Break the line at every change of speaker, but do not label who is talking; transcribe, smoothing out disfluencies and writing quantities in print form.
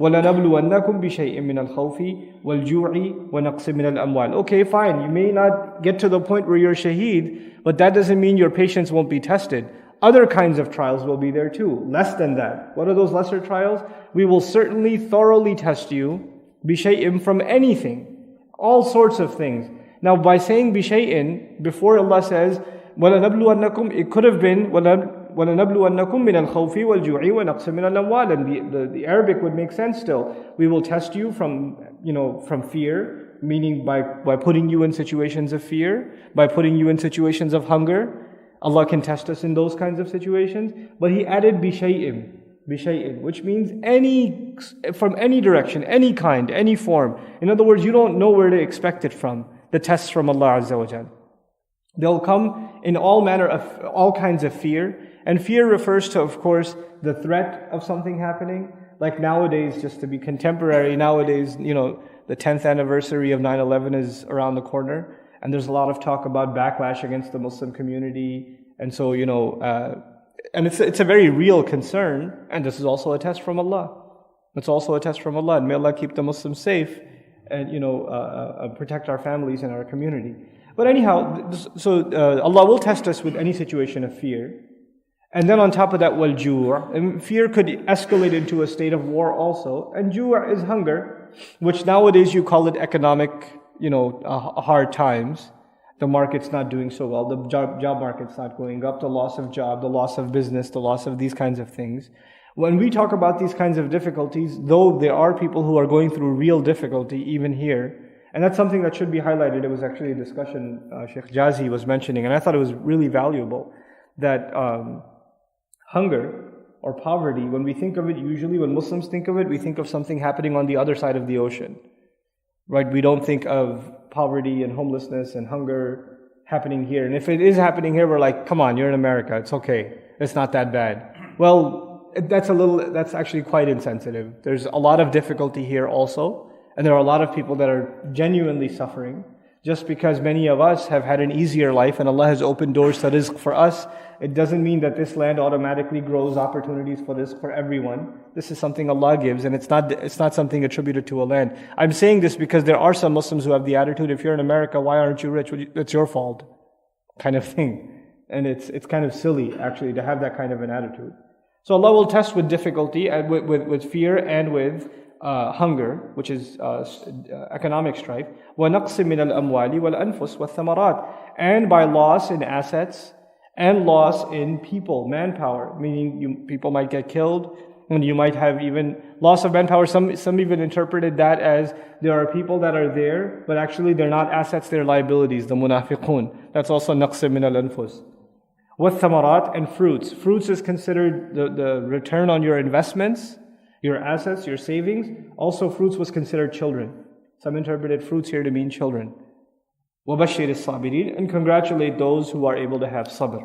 وَلَنَبْلُوَنَّكُمْ بِشَيْءٍ مِّنَ الْخَوْفِ وَالْجُوعِ وَنَقْصٍ مِّنَ الْأَمْوَالِ. Okay, fine, you may not get to the point where you're shaheed, but that doesn't mean your patience won't be tested. Other kinds of trials will be there too, less than that. What are those lesser trials? We will certainly thoroughly test you, بِشَيْءٍ, from anything, all sorts of things. Now by saying بِشَيْءٍ, before Allah says, وَلَنَبْلُوَنَّكُمْ, it could have been وَلَنَبْلُوَنَّكُمْ مِنَ الْخَوْفِ وَالْجُوعِ وَنَقْصٍ مِّنَ الْأَمْوَالِ, and the Arabic would make sense still. We will test you from fear, meaning by putting you in situations of fear, by putting you in situations of hunger. Allah can test us in those kinds of situations. But He added بِشَيْءٍ, which means from any direction, any kind, any form. In other words, you don't know where to expect it from. The tests from Allah Azza wa Jal. They'll come in all kinds of fear. And fear refers to, of course, the threat of something happening. Like nowadays, just to be contemporary, nowadays, the 10th anniversary of 9/11 is around the corner. And there's a lot of talk about backlash against the Muslim community. And so, and it's a very real concern. And this is also a test from Allah. It's also a test from Allah. And may Allah keep the Muslims safe and, protect our families and our community. But anyhow, so Allah will test us with any situation of fear. And then on top of that, wal-ju', and fear could escalate into a state of war also. And ju' is hunger, which nowadays you call it economic, hard times. The market's not doing so well. The job market's not going up. The loss of job, the loss of business, the loss of these kinds of things. When we talk about these kinds of difficulties, though there are people who are going through real difficulty even here, and that's something that should be highlighted. It was actually a discussion Sheikh Jazi was mentioning, and I thought it was really valuable, that hunger or poverty, when we think of it, usually when Muslims think of it, we think of something happening on the other side of the ocean. Right? We don't think of poverty and homelessness and hunger happening here. And if it is happening here, we're like, come on, you're in America, it's okay. It's not that bad. Well, that's actually quite insensitive. There's a lot of difficulty here also. And there are a lot of people that are genuinely suffering. Just because many of us have had an easier life and Allah has opened doors to rizq for us, it doesn't mean that this land automatically grows opportunities for rizq for everyone. This is something Allah gives, and it's not something attributed to a land. I'm saying this because there are some Muslims who have the attitude, if you're in America, why aren't you rich? It's your fault, kind of thing. And it's kind of silly, actually, to have that kind of an attitude. So Allah will test with difficulty, with fear and with hunger, which is economic strife, وَنَقْصٍ مِّنَ الْأَمْوَالِ وَالْأَنفُسِ وَالثَّمَرَاتِ, and by loss in assets and loss in people, manpower, meaning people might get killed, and you might have even loss of manpower. Some even interpreted that as there are people that are there, but actually they're not assets, they're liabilities, the munafiqun. That's also نَقْصٍ مِّنَ الْأَنفُسِ. وَالثَّمَرَاتِ, and fruits. Fruits is considered the return on your investments, your assets, your savings. Also fruits was considered children. Some interpreted fruits here to mean children. وَبَشِّرِ الصَّابِرِينَ, and congratulate those who are able to have sabr.